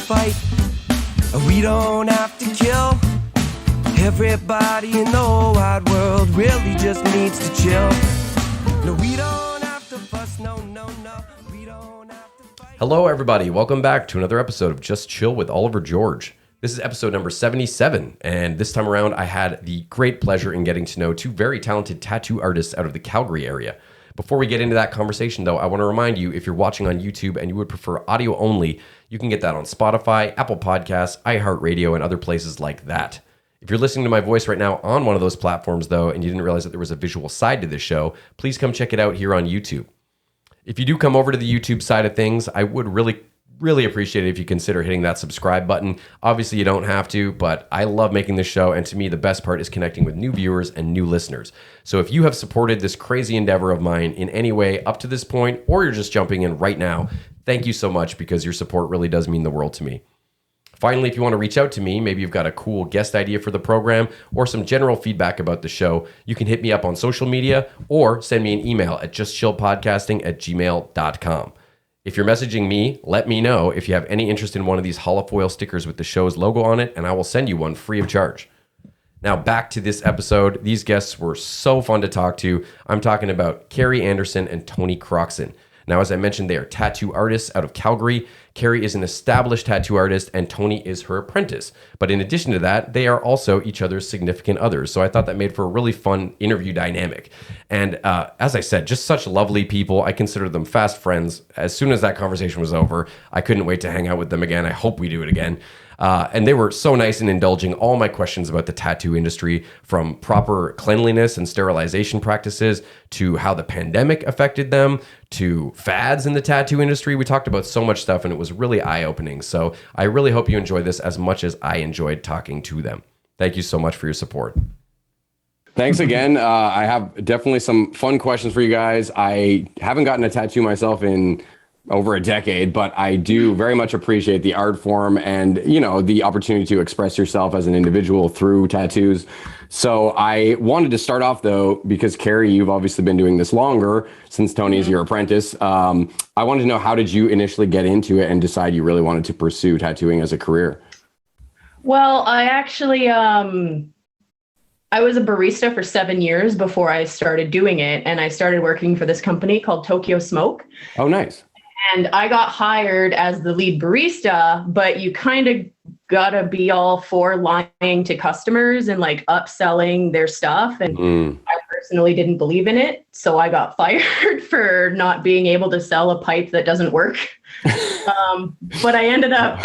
fight. We don't have to kill. Everybody in the whole wide world really just needs to chill. No, we don't have to fuss, no, we don't have to fight. Hello, everybody. Welcome back to another episode of Just Chill with Oliver George. This is episode number 77, and this time around, I had the great pleasure in getting to know two very talented tattoo artists out of the Calgary area. Before we get into that conversation, though, I want to remind you, if you're watching on YouTube and you would prefer audio only, you can get that on Spotify, Apple Podcasts, iHeartRadio, and other places like that. If you're listening to my voice right now on one of those platforms, though, and you didn't realize that there was a visual side to this show, please come check it out here on YouTube. If you do come over to the YouTube side of things, I would really appreciate it if you consider hitting that subscribe button. Obviously, you don't have to, but I love making this show, and to me, the best part is connecting with new viewers and new listeners. So if you have supported this crazy endeavor of mine in any way up to this point, or you're just jumping in right now, thank you so much, because your support really does mean the world to me. Finally, if you want to reach out to me, maybe you've got a cool guest idea for the program or some general feedback about the show, you can hit me up on social media or send me an email at justchillpodcasting@gmail.com. If you're messaging me, let me know if you have any interest in one of these holofoil stickers with the show's logo on it, and I will send you one free of charge. Now back to this episode. These guests were so fun to talk to. I'm talking about Kerrie Anderson and Tony Croxen. Now, as I mentioned, they are tattoo artists out of Calgary. Kerrie is an established tattoo artist, and Tony is her apprentice. But in addition to that, they are also each other's significant others. So I thought that made for a really fun interview dynamic. And as I said, just such lovely people. I consider them fast friends. As soon as that conversation was over, I couldn't wait to hang out with them again. I hope we do it again. And they were so nice in indulging all my questions about the tattoo industry, from proper cleanliness and sterilization practices to how the pandemic affected them to fads in the tattoo industry. We talked about so much stuff, and it was really eye-opening. So I really hope you enjoy this as much as I enjoyed talking to them. Thank you so much for your support. Thanks again. I have definitely some fun questions for you guys. I haven't gotten a tattoo myself in over a decade, but I do very much appreciate the art form and, the opportunity to express yourself as an individual through tattoos. So I wanted to start off, though, because Kerrie, you've obviously been doing this longer since Tony is your apprentice. I wanted to know, how did you initially get into it and decide you really wanted to pursue tattooing as a career? Well, I actually, I was a barista for 7 years before I started doing it. And I started working for this company called Tokyo Smoke. Oh, nice. And I got hired as the lead barista, but you kind of gotta be all for lying to customers and like upselling their stuff. And I personally didn't believe in it. So I got fired for not being able to sell a pipe that doesn't work. But I ended up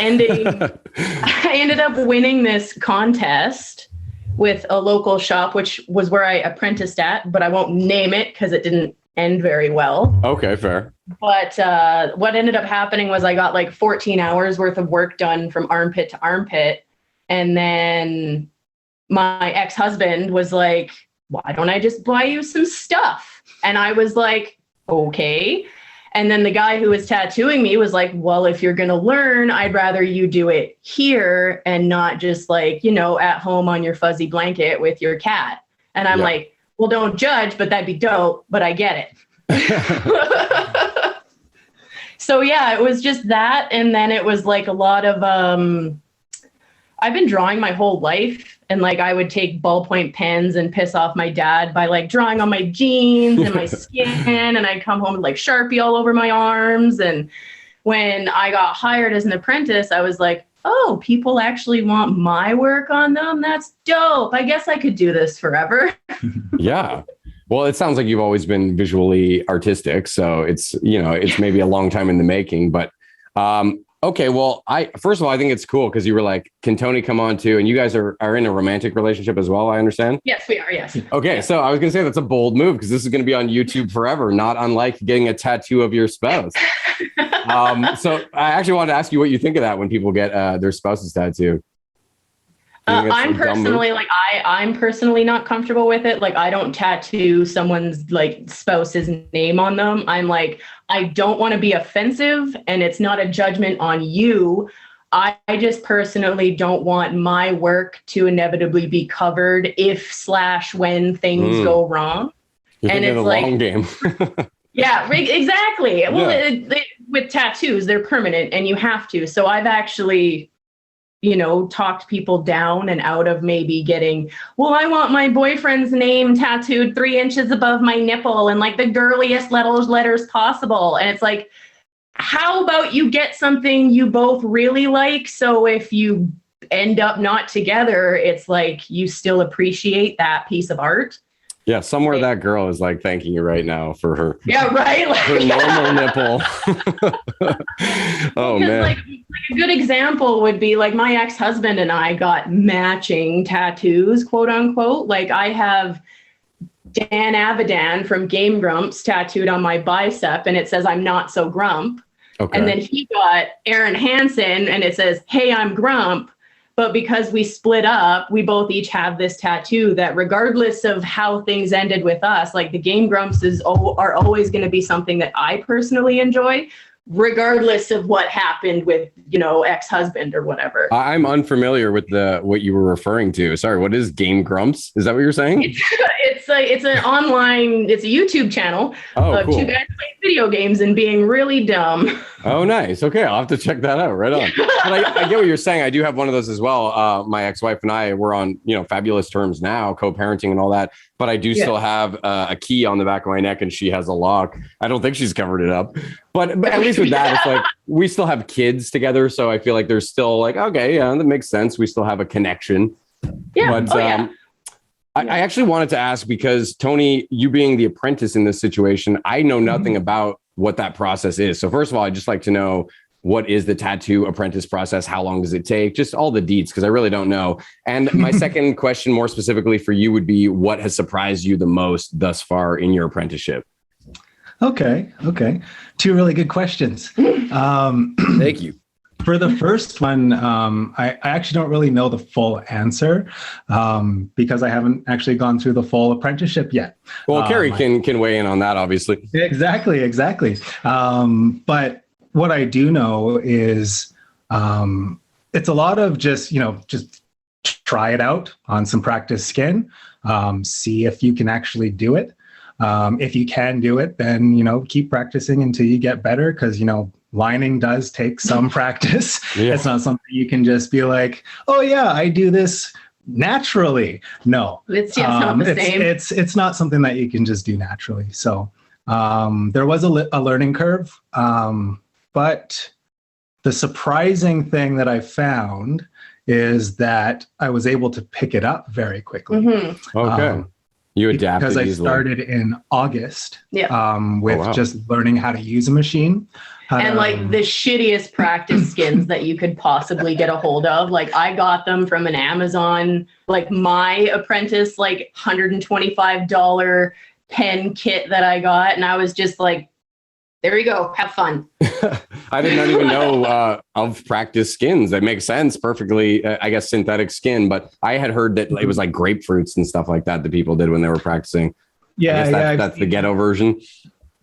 winning this contest with a local shop, which was where I apprenticed at, but I won't name it because it didn't end very well. Okay, fair. But what ended up happening was I got like 14 hours worth of work done from armpit to armpit. And then my ex-husband was like, why don't I just buy you some stuff? And I was like, okay. And then the guy who was tattooing me was like, well, if you're going to learn, I'd rather you do it here and not just like, at home on your fuzzy blanket with your cat. And I'm like, well, don't judge, but that'd be dope. But I get it. So yeah, it was just that. And then it was like a lot of, I've been drawing my whole life, and like I would take ballpoint pens and piss off my dad by like drawing on my jeans and my skin. And I'd come home with like Sharpie all over my arms. And when I got hired as an apprentice, I was like, oh, people actually want my work on them. That's dope. I guess I could do this forever. Yeah. Well, it sounds like you've always been visually artistic, so it's maybe a long time in the making, but okay. Well, first of all, I think it's cool because you were like, can Tony come on too? And you guys are in a romantic relationship as well, I understand? Yes, we are. Yes. Okay. So I was going to say that's a bold move because this is going to be on YouTube forever, not unlike getting a tattoo of your spouse. So I actually wanted to ask you what you think of that when people get their spouse's tattoo. I'm personally I'm personally not comfortable with it. Like, I don't tattoo someone's like spouse's name on them. I'm like, I don't want to be offensive, and it's not a judgment on you. I just personally don't want my work to inevitably be covered if/when things go wrong. You're and it's like long game. Yeah, exactly. Well, Yeah. with tattoos, they're permanent and you have to. So I've actually, talked people down and out of maybe getting, well, I want my boyfriend's name tattooed 3 inches above my nipple and like the girliest letters possible. And it's like, how about you get something you both really like? So if you end up not together, it's like you still appreciate that piece of art. Yeah, somewhere that girl is like thanking you right now for her. Yeah, right. Her normal nipple. Oh man. Like a good example would be like my ex-husband and I got matching tattoos, quote unquote. Like I have Dan Avidan from Game Grumps tattooed on my bicep and it says I'm not so grump. Okay. And then he got Aaron Hansen and it says, hey, I'm grump. But because we split up, we both each have this tattoo that regardless of how things ended with us, like the Game Grumps are always going to be something that I personally enjoy, regardless of what happened with, ex-husband or whatever. I'm unfamiliar with what you were referring to. Sorry, what is Game Grumps? Is that what you're saying? It's an online, it's a YouTube channel of cool. 2 guys playing video games and being really dumb. Oh, nice. Okay, I'll have to check that out. Right on. But I get what you're saying. I do have one of those as well. My ex-wife and I were on, fabulous terms now, co-parenting and all that. But I do still have a key on the back of my neck and she has a lock. I don't think she's covered it up. But at least with that, it's like we still have kids together. So I feel like there's still like, okay, yeah, that makes sense. We still have a connection. Yeah. But I actually wanted to ask because Tony, you being the apprentice in this situation, I know nothing about what that process is. So first of all, I'd just like to know, what is the tattoo apprentice process? How long does it take? Just all the deets, because I really don't know. And my second question more specifically for you would be, what has surprised you the most thus far in your apprenticeship? Okay. 2 really good questions. Thank you. For the first one, I actually don't really know the full answer because I haven't actually gone through the full apprenticeship yet. Well, Kerrie can weigh in on that, obviously. Exactly. But what I do know is it's a lot of just try it out on some practice skin, see if you can actually do it. If you can do it, then, keep practicing until you get better because, lining does take some practice. Yeah. It's not something you can just be like, oh yeah, I do this naturally. No, it's not the same. It's not something that you can just do naturally. So there was a learning curve. But the surprising thing that I found is that I was able to pick it up very quickly. Mm-hmm. Okay. You adapted because I easily. Started in August with just learning how to use a machine. And like the shittiest practice skins that you could possibly get a hold of. Like I got them from an Amazon, like my apprentice, like $125 pen kit that I got. And I was just like, there you go. Have fun. I did not even know of practice skins. That makes sense perfectly. I guess synthetic skin, but I had heard that it was like grapefruits and stuff like that people did when they were practicing. Yeah, that's the ghetto version.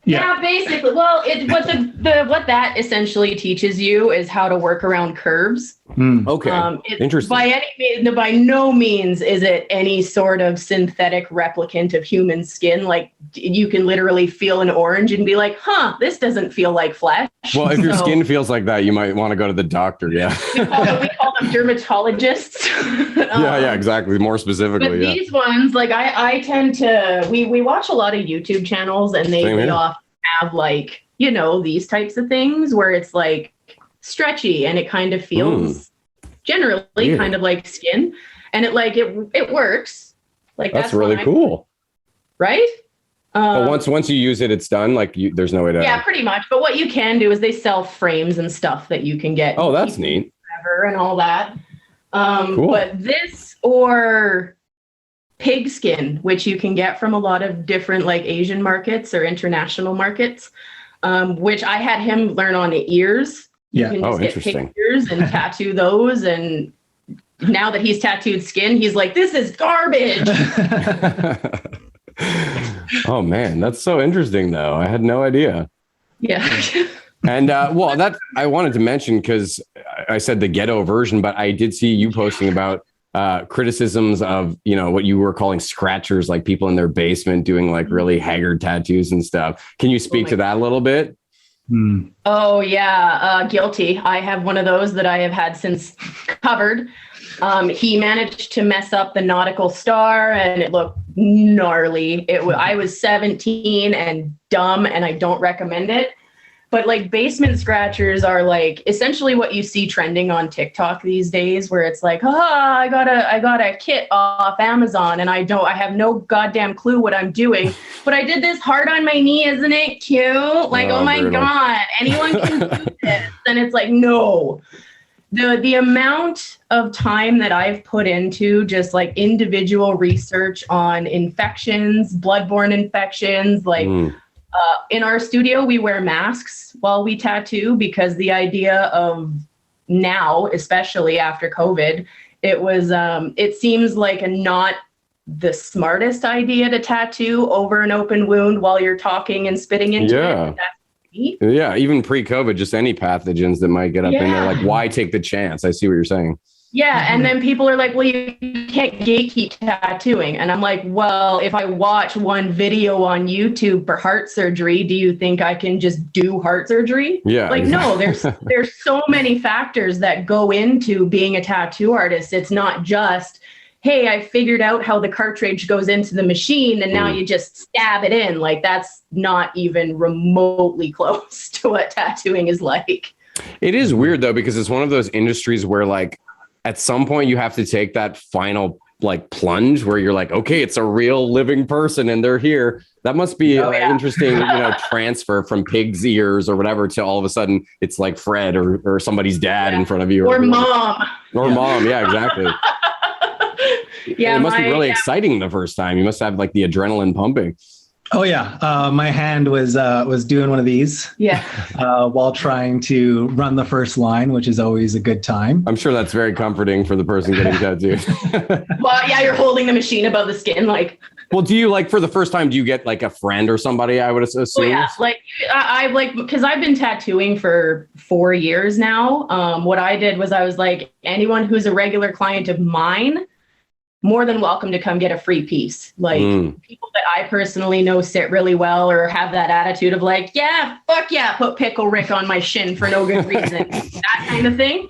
Yeah, basically. Well, what that essentially teaches you is how to work around curves. Okay, interesting. By no means is it any sort of synthetic replicant of human skin. Like you can literally feel an orange and be like, "Huh, this doesn't feel like flesh." Well, if your skin feels like that, you might want to go to the doctor. Yeah, we call them dermatologists. Yeah, exactly. More specifically, but these ones, like I tend to. We watch a lot of YouTube channels, and they often have like these types of things where it's like stretchy and it kind of feels generally kind of like skin, and it works. Like that's really cool, right? But once you use it, it's done. Like there's no way to. Yeah, pretty much. But what you can do is they sell frames and stuff that you can get. Oh, that's neat. And all that. Cool. But this or pig skin, which you can get from a lot of different like Asian markets or international markets, which I had him learn on the ears. Yeah. You can just get interesting. pig ears and tattoo those. And now that he's tattooed skin, he's like, this is garbage. Oh man, that's so interesting though. I had no idea. Yeah. And that I wanted to mention because I said the ghetto version, but I did see you posting about criticisms of, you know, what you were calling scratchers, like people in their basement doing like really haggard tattoos and stuff. Can you speak to that a little bit? Oh yeah, guilty. I have one of those that I have had since covered. He managed to mess up the nautical star and it looked gnarly. I was 17 and dumb and I don't recommend it. But like basement scratchers are like essentially what you see trending on TikTok these days, where it's like, I got a kit off Amazon and I have no goddamn clue what I'm doing. But I did this heart on my knee, isn't it cute? Like, oh my God, anyone can do this. And it's like, no. The amount of time that I've put into just like individual research on infections, bloodborne infections, like in our studio, we wear masks while we tattoo because the idea of now, especially after COVID, it seems like not the smartest idea to tattoo over an open wound while you're talking and spitting into it. Yeah, even pre-COVID, just any pathogens that might get up in there, like why take the chance? I see what you're saying. Yeah, and then people are like, well, you can't gatekeep tattooing. And I'm like, well, if I watch one video on YouTube for heart surgery, do you think I can just do heart surgery? Yeah. Like, no, there's so many factors that go into being a tattoo artist. It's not just, hey, I figured out how the cartridge goes into the machine and now you just stab it in. Like, that's not even remotely close to what tattooing is like. It is weird though, because it's one of those industries where like at some point you have to take that final like plunge where you're like, okay, it's a real living person and they're here. That must be an interesting, transfer from pig's ears or whatever to all of a sudden it's like Fred or somebody's dad in front of you. Or mom. Or mom. Yeah, exactly. Yeah, it must be really exciting the first time. You must have like the adrenaline pumping. Oh yeah, my hand was doing one of these. Yeah. While trying to run the first line, which is always a good time. I'm sure that's very comforting for the person getting tattooed. Well, yeah, you're holding the machine above the skin, like. Well, do you like for the first time? Do you get like a friend or somebody? I would assume. Oh yeah, like I like because I've been tattooing for 4 years now. What I did was I was like, anyone who's a regular client of mine, more than welcome to come get a free piece. Like people that I personally know sit really well or have that attitude of like, yeah, fuck yeah, put Pickle Rick on my shin for no good reason, that kind of thing.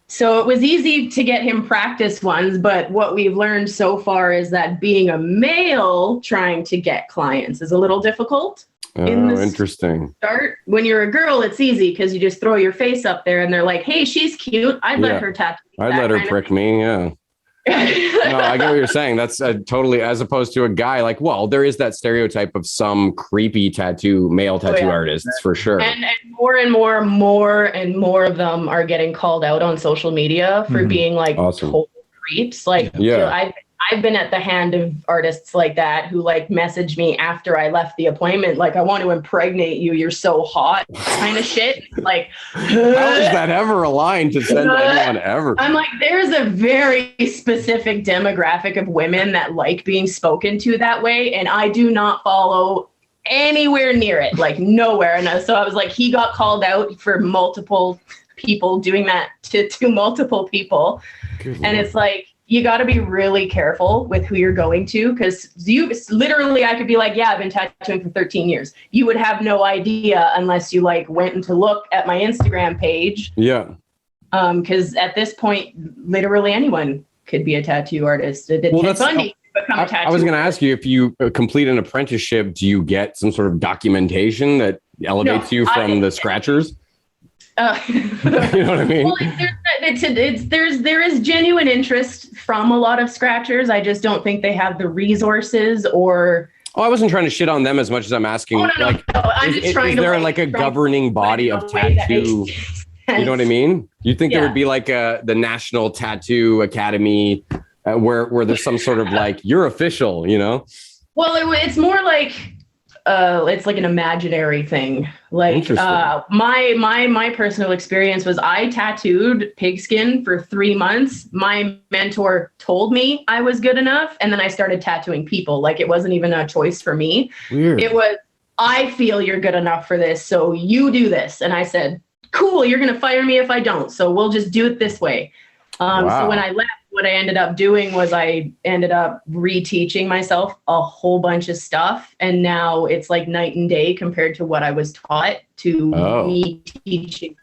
So it was easy to get him practice ones, but what we've learned so far is that being a male trying to get clients is a little difficult. Oh, interesting. Start when you're a girl, it's easy because you just throw your face up there and they're like, hey, she's cute. I'd let her tattoo. I'd let her prick me. Yeah. No, I get what you're saying. That's totally, as opposed to a guy like, well, there is that stereotype of some creepy male tattoo artists for sure. And more and more of them are getting called out on social media for being like total creeps. Like, I've been at the hand of artists like that who like messaged me after I left the appointment, like, I want to impregnate you. You're so hot, kind of shit. Like, how is that ever aligned to send to anyone ever? I'm like, there's a very specific demographic of women that like being spoken to that way. And I do not follow anywhere near it, like nowhere. And so I was like, he got called out for multiple people doing that to multiple people. And it's like, you got to be really careful with who you're going to, because I could be like, yeah, I've been tattooing for 13 years. You would have no idea unless you like went to look at my Instagram page. Yeah. Because at this point, literally anyone could be a tattoo artist. That's funny. I was going to ask you, if you complete an apprenticeship, do you get some sort of documentation that elevates you from the scratchers? You know what I mean? Well, there is genuine interest from a lot of scratchers. I just don't think they have the resources or. Oh, I wasn't trying to shit on them as much as I'm asking. Oh, no. I'm just trying is to. There like a governing body of tattoo? You know what I mean? You think there would be like the National Tattoo Academy where there's some sort of like, you're official, you know? Well, it's more like. It's like an imaginary thing. Like my personal experience was I tattooed pigskin for 3 months. My mentor told me I was good enough. And then I started tattooing people. Like it wasn't even a choice for me. Weird. It was, I feel you're good enough for this. So you do this. And I said, cool, you're going to fire me if I don't. So we'll just do it this way. So when I left, what I ended up doing was I ended up reteaching myself a whole bunch of stuff. And now it's like night and day compared to what I was taught to me teaching.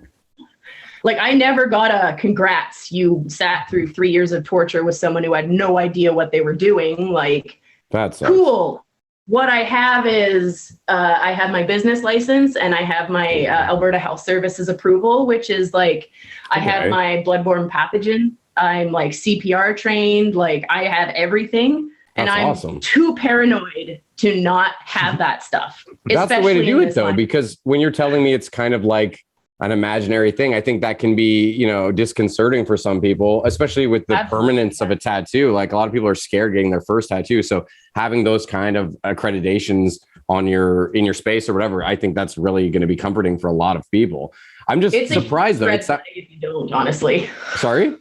Like I never got a congrats. You sat through 3 years of torture with someone who had no idea what they were doing. Like, that's cool. What I have is I have my business license and I have my Alberta Health Services approval, which is like, I have my bloodborne pathogen. I'm like CPR trained. Like I have everything. And I'm awesome. too paranoid to not have that stuff. That's the way to do it though, because when you're telling me it's kind of like an imaginary thing, I think that can be, you know, disconcerting for some people, especially with the permanence of a tattoo. Like a lot of people are scared getting their first tattoo. So having those kind of accreditations on in your space or whatever, I think that's really going to be comforting for a lot of people. I'm just surprised though. It's if you don't, honestly. Sorry?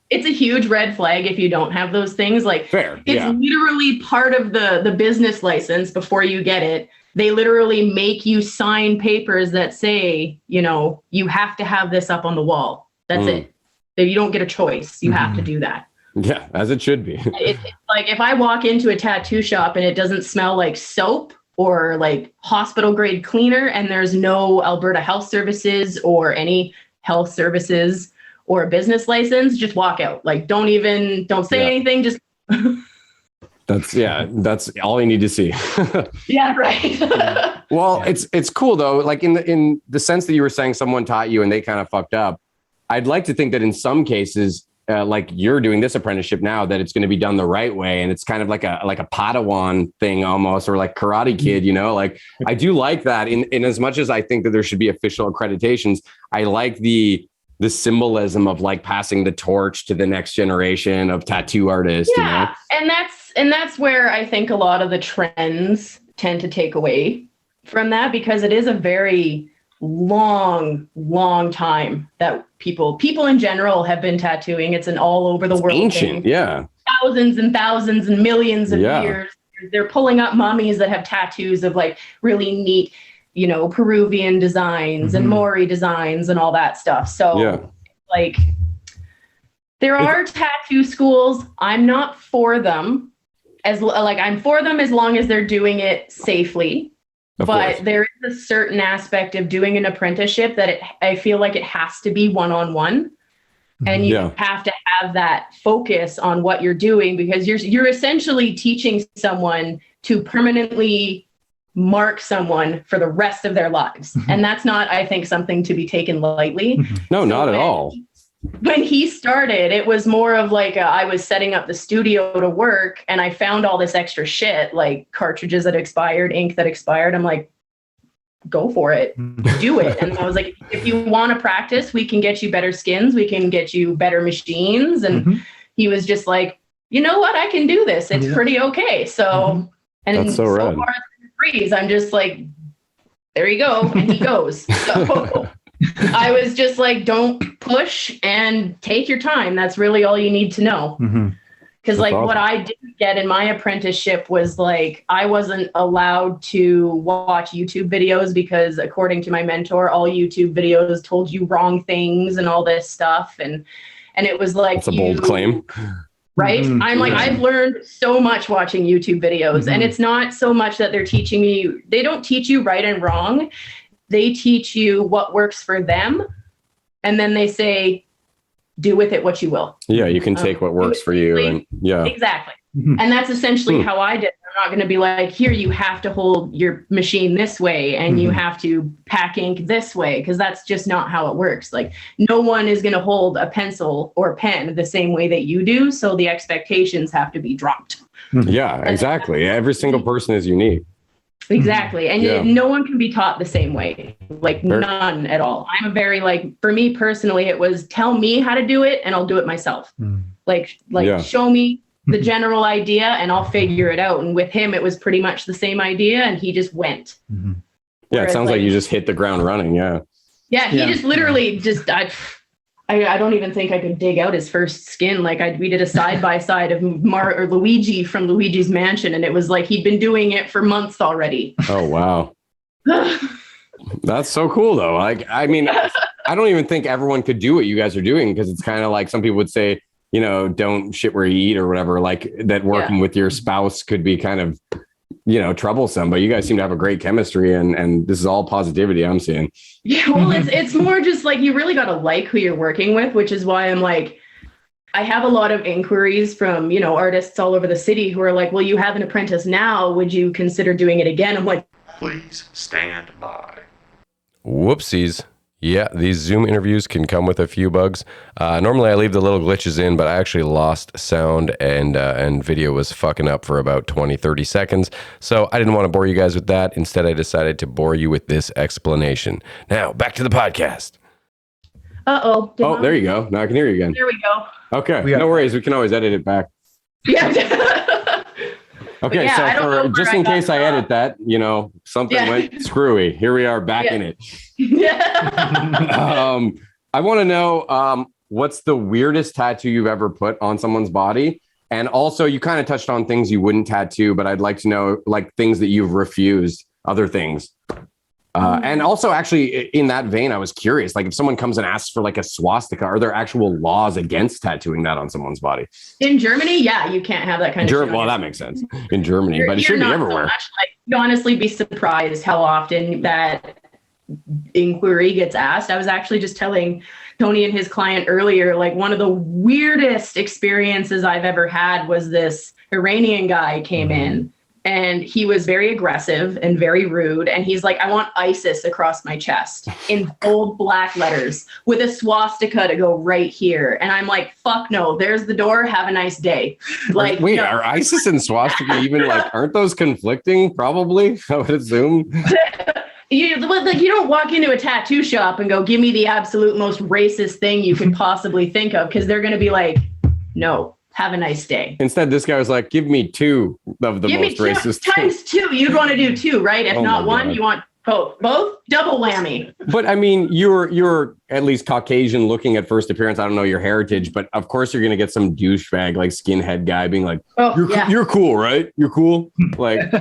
It's a huge red flag if you don't have those things. Like fair. It's literally part of the business license before you get it. They literally make you sign papers that say, you know, you have to have this up on the wall. That's it. You don't get a choice. You have to do that. Yeah, as it should be. It's like if I walk into a tattoo shop and it doesn't smell like soap or like hospital grade cleaner and there's no Alberta Health Services or any health services or a business license, just walk out. Like don't say anything. Just that's all you need to see. Yeah, right. Well, it's cool though. Like in the sense that you were saying someone taught you and they kind of fucked up. I'd like to think that in some cases, like you're doing this apprenticeship now, that it's going to be done the right way. And it's kind of like a Padawan thing almost, or like Karate Kid, you know, like I do like that in as much as I think that there should be official accreditations. I like the symbolism of like passing the torch to the next generation of tattoo artists. Yeah. You know? And that's where I think a lot of the trends tend to take away from that, because it is a very long time that people in general have been tattooing. It's an all over the world ancient thing. Yeah, thousands and thousands and millions of years. They're pulling up mummies that have tattoos of like really neat, you know, Peruvian designs and Maori designs and all that stuff. So like there are tattoo schools. I'm not for them I'm for them as long as they're doing it safely. But there is a certain aspect of doing an apprenticeship that I feel like it has to be one-on-one. And you have to have that focus on what you're doing, because you're essentially teaching someone to permanently mark someone for the rest of their lives. And that's not, I think, something to be taken lightly. No, not at all. When he started, it was more of like I was setting up the studio to work and I found all this extra shit, like cartridges that expired, ink that expired. I'm like, go for it, do it. And I was like, if you want to practice, we can get you better skins. We can get you better machines. And he was just like, you know what? I can do this. It's pretty okay. So, and that's so far it's been a breeze. I'm just like, there you go. And he goes. So I was just like, don't push and take your time. That's really all you need to know. Because like what I didn't get in my apprenticeship was like, I wasn't allowed to watch YouTube videos because according to my mentor, all YouTube videos told you wrong things and all this stuff. And it was like, that's a bold claim. Right. I'm like, I've learned so much watching YouTube videos, and it's not so much that they're teaching me. They don't teach you right and wrong. They teach you what works for them. And then they say, do with it what you will. Yeah, you can take what works for you. And exactly. And that's essentially how I did it. I'm not going to be like, here, you have to hold your machine this way and you have to pack ink this way, because that's just not how it works. Like no one is going to hold a pencil or pen the same way that you do. So the expectations have to be dropped. Yeah, exactly. Every single person is unique. Exactly. And no one can be taught the same way, like none at all. I'm a very like, for me personally, it was tell me how to do it and I'll do it myself. Like show me the general idea and I'll figure it out. And with him, it was pretty much the same idea and he just went. Yeah, it sounds like you just hit the ground running. Yeah. Yeah, he just literally just, I don't even think I could dig out his first skin. Like we did a side-by-side of Luigi from Luigi's Mansion. And it was like, he'd been doing it for months already. Oh, wow. That's so cool though. Like, I mean, I don't even think everyone could do what you guys are doing, because it's kind of like some people would say don't shit where you eat or whatever, like that working with your spouse could be kind of, troublesome, but you guys seem to have a great chemistry and this is all positivity I'm seeing. Yeah, well, it's more just like you really got to like who you're working with, which is why I'm like, I have a lot of inquiries from, artists all over the city who are like, well, you have an apprentice now. Would you consider doing it again? I'm like, please stand by. Whoopsies. Yeah, these Zoom interviews can come with a few bugs. Normally I leave the little glitches in, but I actually lost sound and video was fucking up for about 20, 30 seconds. So I didn't want to bore you guys with that. Instead, I decided to bore you with this explanation. Now, back to the podcast. Uh-oh. Oh, there you go. Now I can hear you again. There we go. Okay, no worries. We can always edit it back. Yeah. Okay, yeah, so for just in case I edit that, something went screwy. Here we are back in it. Yeah. I want to know what's the weirdest tattoo you've ever put on someone's body? And also, you kind of touched on things you wouldn't tattoo, but I'd like to know like things that you've refused, other things. And also, actually, in that vein, I was curious, like if someone comes and asks for like a swastika, are there actual laws against tattooing that on someone's body? In Germany, yeah, you can't have that kind of shit. Well, that makes sense in Germany, but it should be everywhere. So much, like, you'd honestly be surprised how often that inquiry gets asked. I was actually just telling Tony and his client earlier, like one of the weirdest experiences I've ever had was this Iranian guy came in. And he was very aggressive and very rude. And he's like, I want ISIS across my chest in bold black letters with a swastika to go right here. And I'm like, fuck no, there's the door. Have a nice day. Like, wait, are ISIS and swastika even like, aren't those conflicting? Probably, I would assume. You don't walk into a tattoo shop and go, give me the absolute most racist thing you could possibly think of. Because they're going to be like, no. Have a nice day. Instead, this guy was like, give me two of the most racist times two. You'd want to do two, right? If not one, you want both double whammy. But I mean, you're at least Caucasian looking at first appearance. I don't know your heritage, but of course you're going to get some douchebag, like skinhead guy being like, you're cool, right? You're cool. Like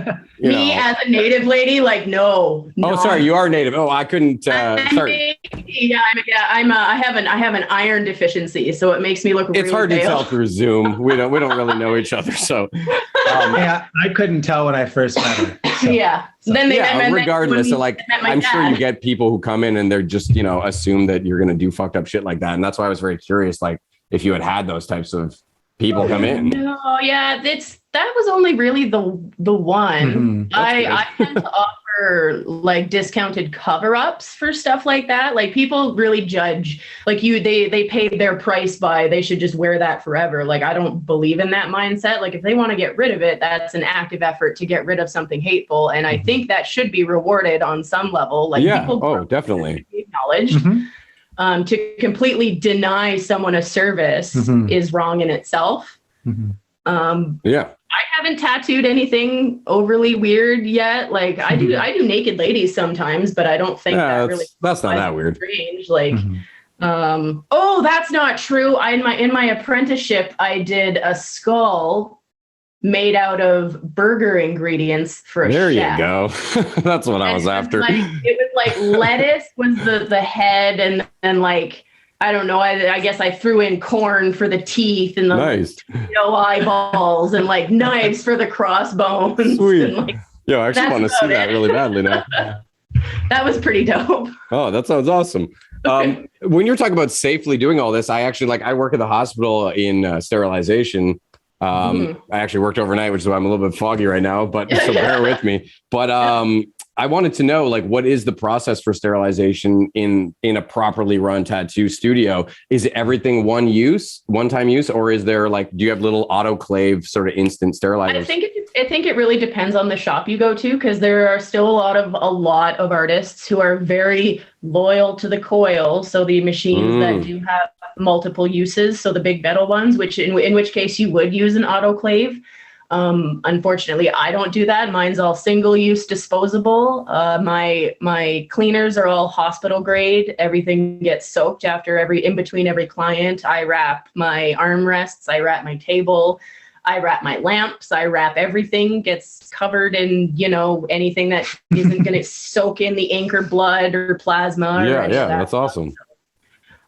me as a native lady, like, no. Oh, sorry. You are native. Oh, I couldn't, sorry. I have an iron deficiency, so it makes me look really It's hard pale. to tell through Zoom. We don't really know each other. So yeah, I couldn't tell when I first met her. So. Yeah. Regardless, so like I'm sure you get people who come in and they're just, assume that you're going to do fucked up shit like that. And that's why I was very curious, like if you had those types of people come in. No, yeah, that was only really the one. I tend to offer like discounted cover-ups for stuff like that. Like people really judge, like they paid their price by, they should just wear that forever. Like I don't believe in that mindset. Like if they want to get rid of it, that's an active effort to get rid of something hateful. And I think that should be rewarded on some level. Like people definitely acknowledged. To completely deny someone a service is wrong in itself. I haven't tattooed anything overly weird yet. Like I do naked ladies sometimes, but I don't think that's not that weird. Strange. Like, that's not true. In my apprenticeship, I did a skull made out of burger ingredients for a There chef. you go. That's what I was after. It was like lettuce was the head, and then like I don't know. I guess I threw in corn for the teeth and the eyeballs, and like knives for the crossbones. Sweet. And, like, Yo, I actually want to see that really badly now. That was pretty dope. Oh, that sounds awesome. When you're talking about safely doing all this, I work at the hospital in sterilization. I actually worked overnight, which is why I'm a little bit foggy right now, but so bear with me. But I wanted to know, like, what is the process for sterilization in a properly run tattoo studio? Is everything one time use, or is there like, do you have little autoclave sort of instant sterilizers? I think it really depends on the shop you go to, because there are still a lot of artists who are very loyal to the coil. So the machines that do have multiple uses, so the big metal ones, which in which case you would use an autoclave. Unfortunately, I don't do that. Mine's all single-use disposable. My cleaners are all hospital grade. Everything gets soaked in between every client. I wrap my armrests. I wrap my table. I wrap my lamps. I wrap everything. Gets covered in anything that isn't going to soak in the ink or blood or plasma. Yeah, that's awesome.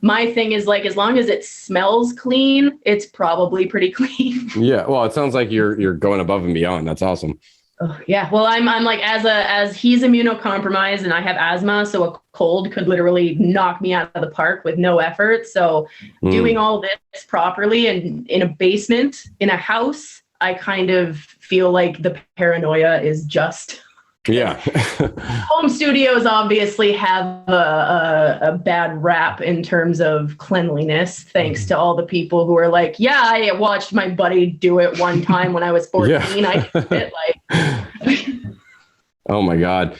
my thing is like, as long as it smells clean, it's probably pretty clean. Yeah. Well, it sounds like you're going above and beyond. That's awesome. Oh, yeah. Well, I'm like, as he's immunocompromised and I have asthma, so a cold could literally knock me out of the park with no effort. So doing all this properly and in a basement, in a house, I kind of feel like the paranoia is just... Yeah. Home studios obviously have a bad rap in terms of cleanliness, thanks to all the people who are like, yeah, I watched my buddy do it one time when I was 14. Yeah. I did it like. Oh my God.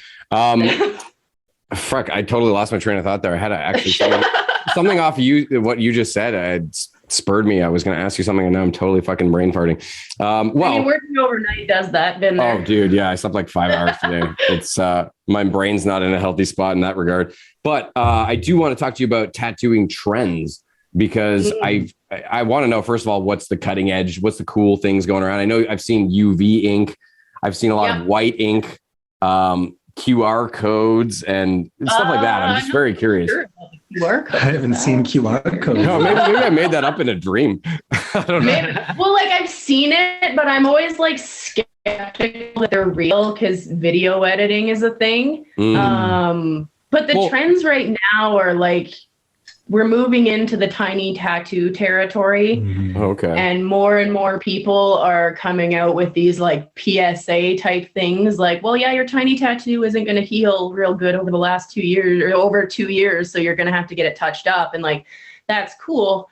Fuck, I totally lost my train of thought there. I had to actually something off you, what you just said. It spurred me. I was going to ask you something and now I'm totally fucking brain farting. Well, I mean, working overnight does that. Been there. Oh, dude. Yeah. I slept like 5 hours today. It's my brain's not in a healthy spot in that regard. But I do want to talk to you about tattooing trends because I want to know, first of all, what's the cutting edge? What's the cool things going around? I know I've seen UV ink. I've seen a lot of white ink, QR codes and stuff like that. I'm just very curious. Sure. QR codes. I haven't seen QR codes. No, maybe I made that up in a dream. I don't know. Well, like I've seen it, but I'm always like skeptical that they're real because video editing is a thing. But the trends right now are like, we're moving into the tiny tattoo territory. Okay. And more people are coming out with these like PSA type things like, well, yeah, your tiny tattoo isn't going to heal real good over the last 2 years or over 2 years. So you're going to have to get it touched up. And like, that's cool.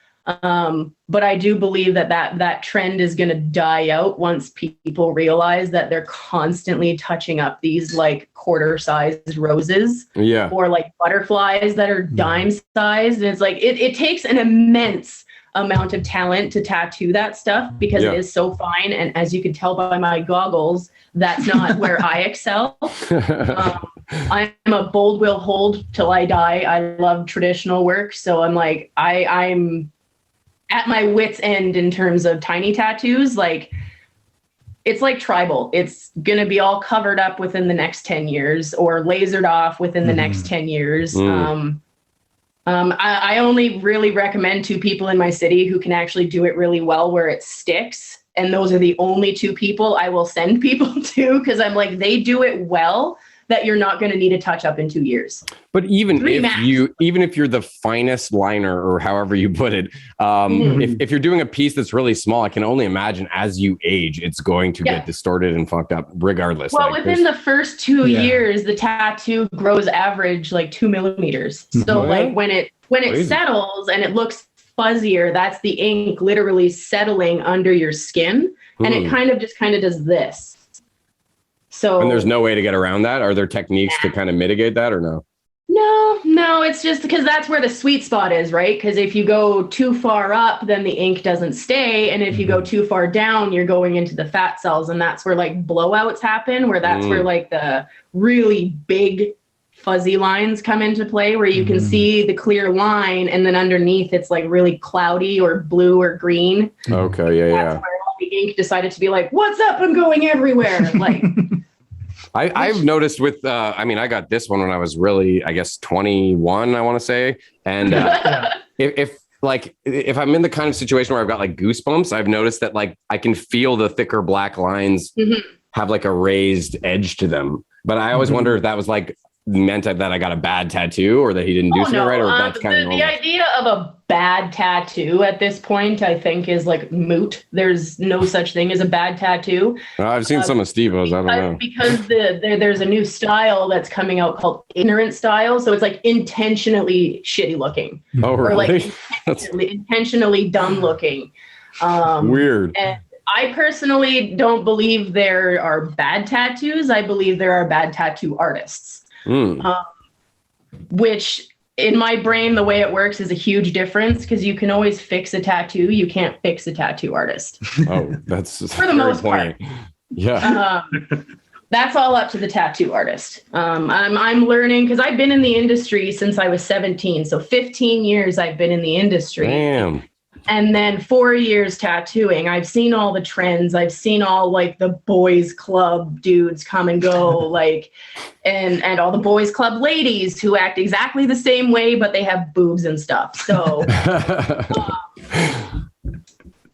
But I do believe that trend is going to die out once people realize that they're constantly touching up these like quarter-sized roses, or like butterflies that are dime sized. And it's like it takes an immense amount of talent to tattoo that stuff because it is so fine. And as you can tell by my goggles, that's not where I excel. I'm a bold will hold till I die. I love traditional work, so I'm like I'm at my wit's end in terms of tiny tattoos. Like it's like tribal. It's going to be all covered up within the next 10 years or lasered off within the next 10 years. I only really recommend 2 people in my city who can actually do it really well where it sticks. And those are the only 2 people I will send people to because I'm like, they do it well that you're not going to need a touch up in 2 years. But even if you're the finest liner or however you put it, if you're doing a piece that's really small, I can only imagine as you age, it's going to get distorted and fucked up regardless. Well, like within the first 2 years, the tattoo grows average like 2 millimeters. So like when it settles and it looks fuzzier, that's the ink literally settling under your skin. And it kind of does this. So, and there's no way to get around that? Are there techniques to kind of mitigate that or no? No, it's just because that's where the sweet spot is, right? Because if you go too far up, then the ink doesn't stay. And if you go too far down, you're going into the fat cells. And that's where like blowouts happen, where that's where like the really big fuzzy lines come into play, where you can see the clear line. And then underneath, it's like really cloudy or blue or green. Okay, yeah. That's where all the ink decided to be like, what's up? I'm going everywhere. Like... I've noticed with, I got this one when I was really, I guess, 21, I want to say. And if I'm in the kind of situation where I've got like goosebumps, I've noticed that like I can feel the thicker black lines have like a raised edge to them. But I always wonder if that was like meant that I got a bad tattoo or that he didn't do something right, or if that's kind of normal. The idea of a bad tattoo at this point, I think, is like moot. There's no such thing as a bad tattoo. I've seen some of Steve-O's. I don't know. Because there's a new style that's coming out called ignorant style. So it's like intentionally shitty looking. Oh, really? Or like intentionally dumb looking. Weird. And I personally don't believe there are bad tattoos. I believe there are bad tattoo artists. Which in my brain, the way it works is a huge difference because you can always fix a tattoo. You can't fix a tattoo artist. Oh, that's for the most part. Yeah. That's all up to the tattoo artist. I'm learning because I've been in the industry since I was 17. So 15 years I've been in the industry. Damn. And then 4 years tattooing. I've seen all the trends. I've seen all like the boys club dudes come and go, like, and all the boys club ladies who act exactly the same way, but they have boobs and stuff. So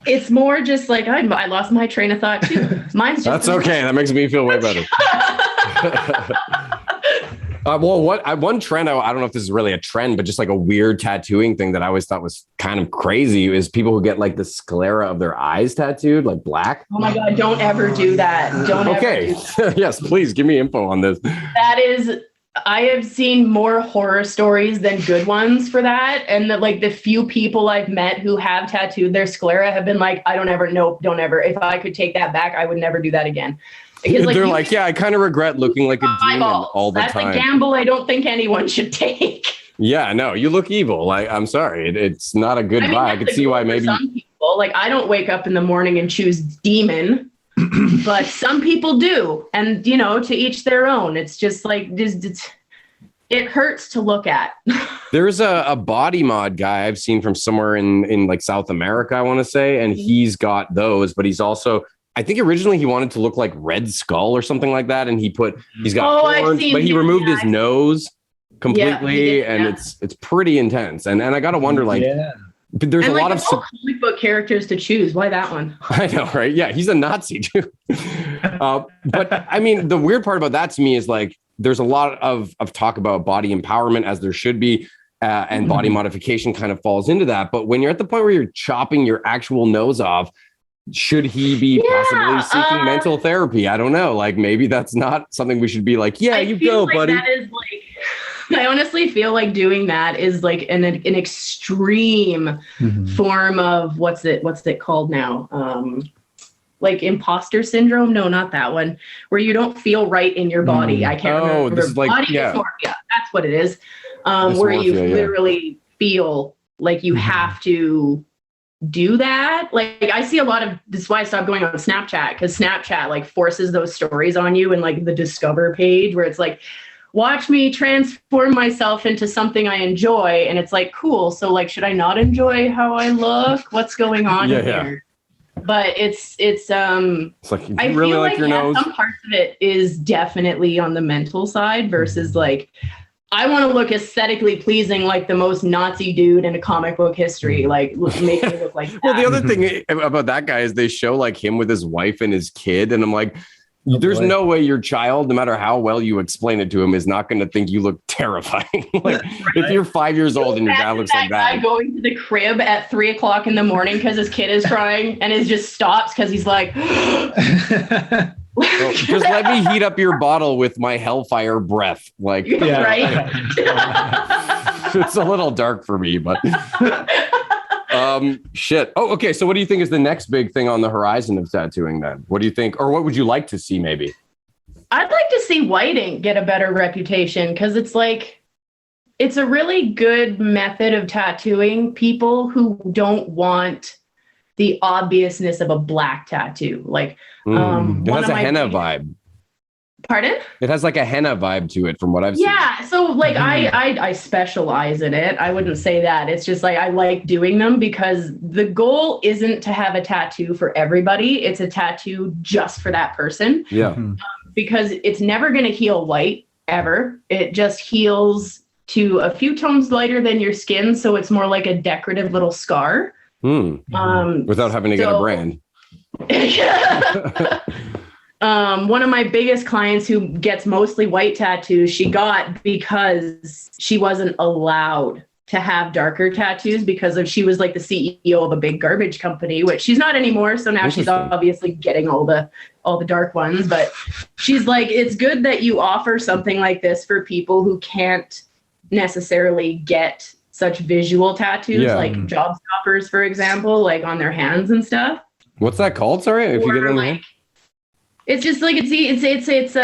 it's more just like I lost my train of thought too. Mine's just That's okay. That makes me feel way better. One trend, I don't know if this is really a trend, but just like a weird tattooing thing that I always thought was kind of crazy is people who get like the sclera of their eyes tattooed, like black. Oh my God, don't ever do that. Don't okay. ever do that. Yes, please give me info on this. That is, I have seen more horror stories than good ones for that. And the few people I've met who have tattooed their sclera have been like, don't ever. If I could take that back, I would never do that again. Because, they're like, yeah, I kind of regret looking like a demon all the time. That's a gamble I don't think anyone should take. Yeah, no, you look evil. I'm sorry. It's not a good vibe. I could see why maybe some people, like, I don't wake up in the morning and choose demon, but some people do. And, to each their own. It's just like, it hurts to look at. There's a body mod guy I've seen from somewhere in like South America, I want to say, and he's got those, but he's also, I think originally he wanted to look like Red Skull or something like that, and he's got horns, but he removed his nose completely, and it's pretty intense. And I gotta wonder, but there's a lot of comic book characters to choose. Why that one? I know, right? Yeah, he's a Nazi too. But I mean, the weird part about that to me is like there's a lot of talk about body empowerment, as there should be. And body modification kind of falls into that. But when you're at the point where you're chopping your actual nose off, should he be possibly seeking mental therapy? I don't know. Like, maybe that's not something we should be like, you go, buddy. That is I honestly feel like doing that is like an extreme form of what's it called now? Like imposter syndrome? No, not that one. Where you don't feel right in your body. I can't remember. This is like, body dysmorphia. That's what it is. Where you literally feel like you have to do that. Like, I see a lot of, this is why I stopped going on Snapchat, because Snapchat like forces those stories on you, and like the discover page where it's like, watch me transform myself into something I enjoy. And it's like, cool. So like, should I not enjoy how I look? What's going on here? But it's like, you I really feel like your nose. Some parts of it is definitely on the mental side versus like, I want to look aesthetically pleasing like the most Nazi dude in a comic book history, like make me look like that. Well, the other thing about that guy is they show like him with his wife and his kid, and I'm like, there's no way your child, no matter how well you explain it to him, is not going to think you look terrifying. Like, if you're 5 years old and your dad looks like that. Guy going to the crib at 3:00 in the morning because his kid is crying, and it just stops because he's like, well, just let me heat up your bottle with my hellfire breath. Like, right? It's a little dark for me, but shit. Oh, okay. So what do you think is the next big thing on the horizon of tattooing then? What do you think, or what would you like to see maybe? I'd like to see whiting get a better reputation, because it's like, it's a really good method of tattooing people who don't want the obviousness of a black tattoo. Like, it has a henna vibe. Pardon? It has like a henna vibe to it from what I've seen. Yeah. So like I specialize in it. I wouldn't say that. It's just like I like doing them because the goal isn't to have a tattoo for everybody. It's a tattoo just for that person. Yeah. Because it's never going to heal white ever. It just heals to a few tones lighter than your skin. So it's more like a decorative little scar. Without having to get a brand. One of my biggest clients who gets mostly white tattoos, she got because she wasn't allowed to have darker tattoos because she was like the CEO of a big garbage company, which she's not anymore. So now she's obviously getting all the dark ones, but she's like, it's good that you offer something like this for people who can't necessarily get such visual tattoos, like job stoppers, for example, like on their hands and stuff. What's that called? Sorry, if you get it on the hand. It's just like it's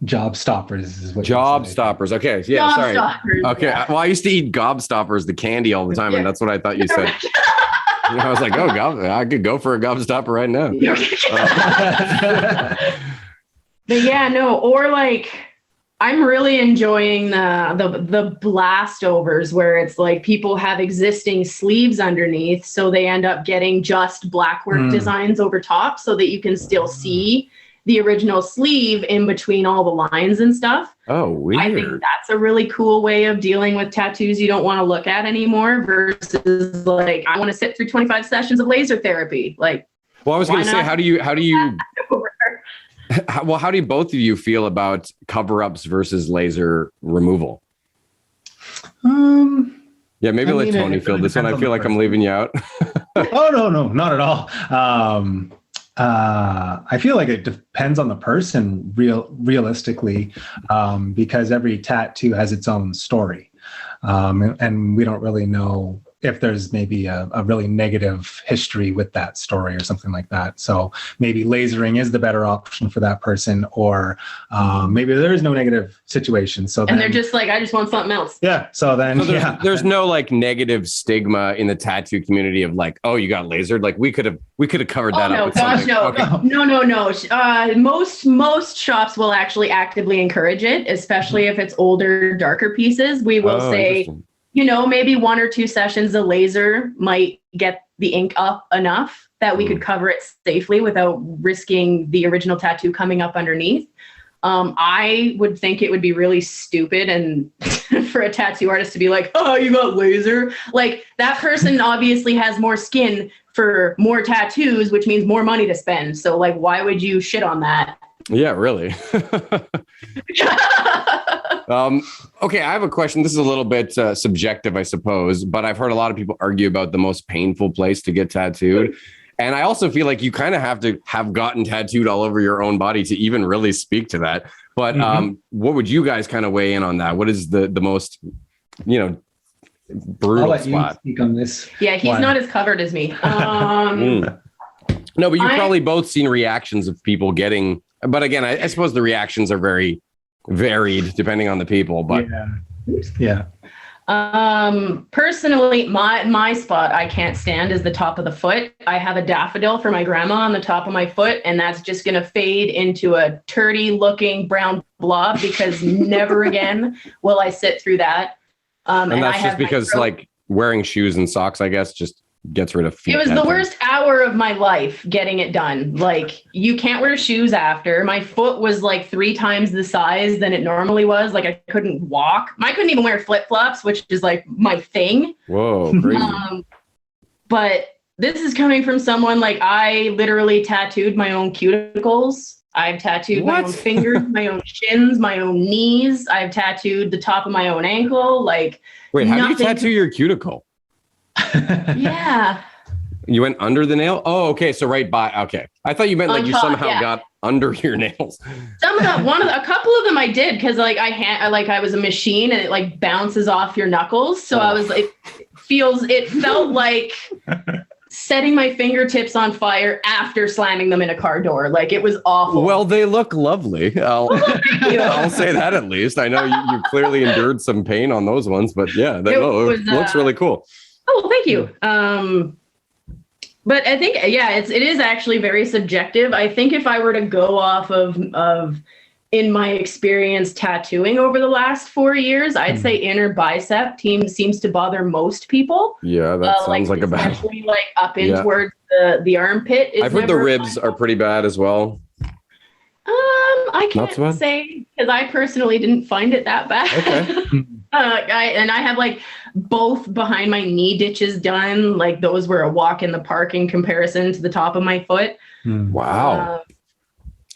job stoppers is what job stoppers. Okay, yeah, sorry. Stoppers, okay, well, I used to eat gobstoppers, the candy, all the time, and that's what I thought you said. I was like, oh, I could go for a gobstopper right now. But yeah, no, or like I'm really enjoying the blast overs where it's like people have existing sleeves underneath, so they end up getting just black work designs over top so that you can still see the original sleeve in between all the lines and stuff. Oh, weird. I think that's a really cool way of dealing with tattoos you don't want to look at anymore versus like, I want to sit through 25 sessions of laser therapy. Like, well, I was going to say, how do you how do both of you feel about cover-ups versus laser removal? Yeah, maybe let Tony fill this one. I feel like I'm leaving you out. Oh, no, not at all. I feel like it depends on the person realistically, because every tattoo has its own story. And we don't really know if there's maybe a really negative history with that story or something like that. So maybe lasering is the better option for that person, or maybe there is no negative situation. So and they're just like, I just want something else. Yeah. So then, there's no like negative stigma in the tattoo community of like, oh, you got lasered. Like we could have covered that up. Most shops will actually actively encourage it, especially if it's older, darker pieces. We will say, maybe 1 or 2 sessions of laser might get the ink up enough that we could cover it safely without risking the original tattoo coming up underneath. I would think it would be really stupid and for a tattoo artist to be like, oh, you got laser. Like that person obviously has more skin for more tattoos, which means more money to spend. So like, why would you shit on that? Yeah, really. Okay, I have a question. This is a little bit subjective, I suppose, but I've heard a lot of people argue about the most painful place to get tattooed. And I also feel like you kind of have to have gotten tattooed all over your own body to even really speak to that. But what would you guys kind of weigh in on that? What is the most, brutal I'll let spot? you speak on this. Yeah, he's not as covered as me. No, but you've probably both seen reactions of people getting, but again, I suppose the reactions are very varied depending on the people, but yeah. Personally, my spot I can't stand is the top of the foot. I have a daffodil for my grandma on the top of my foot, and that's just going to fade into a turdy looking brown blob because never again will I sit through that. And that's just because like wearing shoes and socks, I guess, just gets rid of feet. It was the worst hour of my life getting it done. Like you can't wear shoes after. My foot was like 3 times the size than it normally was. Like I couldn't walk. I couldn't even wear flip-flops, which is like my thing. Whoa, crazy. But this is coming from someone like I literally tattooed my own cuticles. I've tattooed my own fingers, my own shins, my own knees. I've tattooed the top of my own ankle. Like, wait, how do you tattoo your cuticle? Yeah. You went under the nail? Oh, okay. So right by. Okay, I thought you meant like you somehow got under your nails. Some of them, a couple of them I did because like I was a machine and it like bounces off your knuckles. So I was like, it felt like setting my fingertips on fire after slamming them in a car door. Like it was awful. Well, they look lovely. I'll say that at least. I know you clearly endured some pain on those ones, but yeah, it looks really cool. Oh, well, thank you. But I think, it is actually very subjective. I think if I were to go off of in my experience tattooing over the last 4 years, I'd say inner bicep seems to bother most people. Yeah, that sounds like a bad. Especially like up in towards the armpit. I've heard the ribs are pretty bad as well. I can't say because I personally didn't find it that bad. Okay. I have like both behind my knee ditches done. Like those were a walk in the park in comparison to the top of my foot. Wow.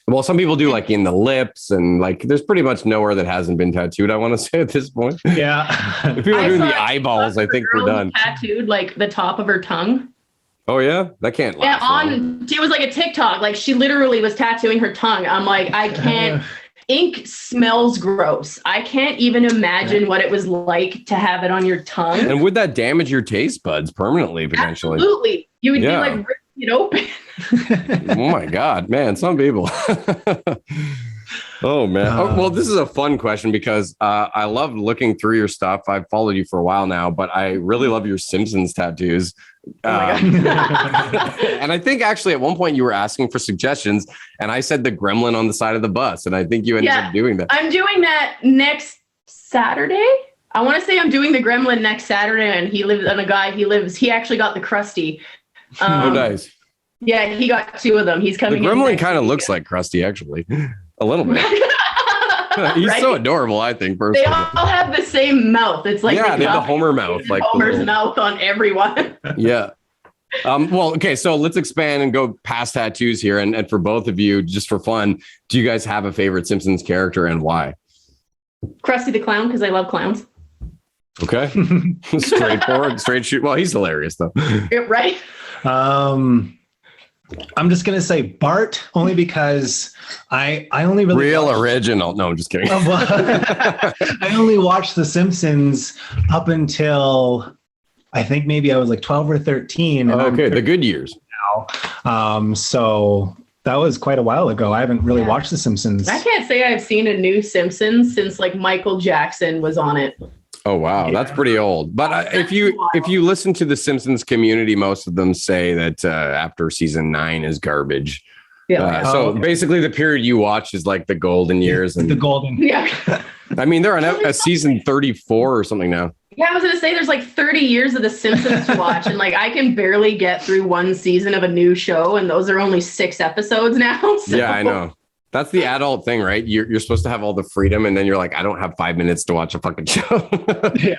Well, some people do like in the lips and like there's pretty much nowhere that hasn't been tattooed, I want to say at this point. Yeah. If people are doing the eyeballs, I think we're done. Tattooed like the top of her tongue. Oh yeah, that can't last. Yeah, it was like a TikTok. Like she literally was tattooing her tongue. I'm like, I can't. Ink smells gross. I can't even imagine what it was like to have it on your tongue. And would that damage your taste buds permanently, potentially? Absolutely. You would be like ripping it open. Oh my God, man, some people. Oh man. Well, this is a fun question because I love looking through your stuff. I've followed you for a while now, but I really love your Simpsons tattoos. And I think actually at one point you were asking for suggestions, and I said the gremlin on the side of the bus, and I think you ended up doing that. I'm doing that next Saturday. I want to say I'm doing the gremlin next Saturday, and he actually got the Krusty. Oh, nice. Yeah, he got 2 of them. He's coming. The gremlin kind of looks like Krusty, actually, a little bit. He's so adorable, I think. Personally, they all have the same mouth. It's like they have the Homer mouth, like Homer's mouth on everyone. Yeah. Well, okay, so let's expand and go past tattoos here. And for both of you, just for fun, do you guys have a favorite Simpsons character and why? Krusty the Clown, because I love clowns. Okay. Straightforward, straight shoot. Well, he's hilarious though. Right. I'm just gonna say Bart, only because I only really original. No, I'm just kidding. I only watched The Simpsons up until I think maybe I was like 12 or 13. And okay, the good years. Now, so that was quite a while ago. I haven't really watched The Simpsons. I can't say I've seen a new Simpsons since like Michael Jackson was on it. Oh wow, that's pretty old. But if you listen to the Simpsons community, most of them say that after season 9 is garbage. Yeah. So basically, the period you watch is like the golden years, and the golden. Yeah. I mean, they're on a season 34 or something now. Yeah, I was gonna say there's like 30 years of The Simpsons to watch, and like I can barely get through one season of a new show, and those are only 6 episodes now. So. Yeah, I know. That's the adult thing, right? You're supposed to have all the freedom, and then you're like, I don't have 5 minutes to watch a fucking show. Yeah.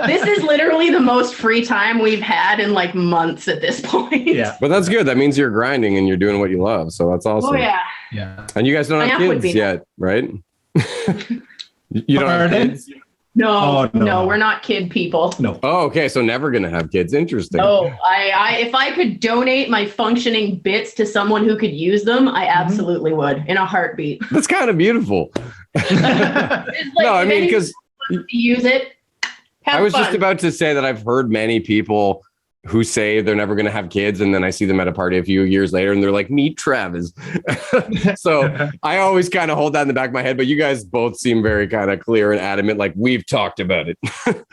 This is literally the most free time we've had in like months at this point. Yeah. But that's good. That means you're grinding and you're doing what you love. So that's awesome. Oh yeah. Yeah. And you guys don't have kids yet, right? You don't have kids? No, we're not kid people. No. Oh, okay. So never gonna have kids. Interesting. No, I if I could donate my functioning bits to someone who could use them, I absolutely would in a heartbeat. That's kind of beautiful. No, I mean, because use it. I was just about to say that I've heard many people who say they're never going to have kids, and then I see them at a party a few years later and they're like, meet Travis. So I always kind of hold that in the back of my head, but you guys both seem very kind of clear and adamant, like we've talked about it.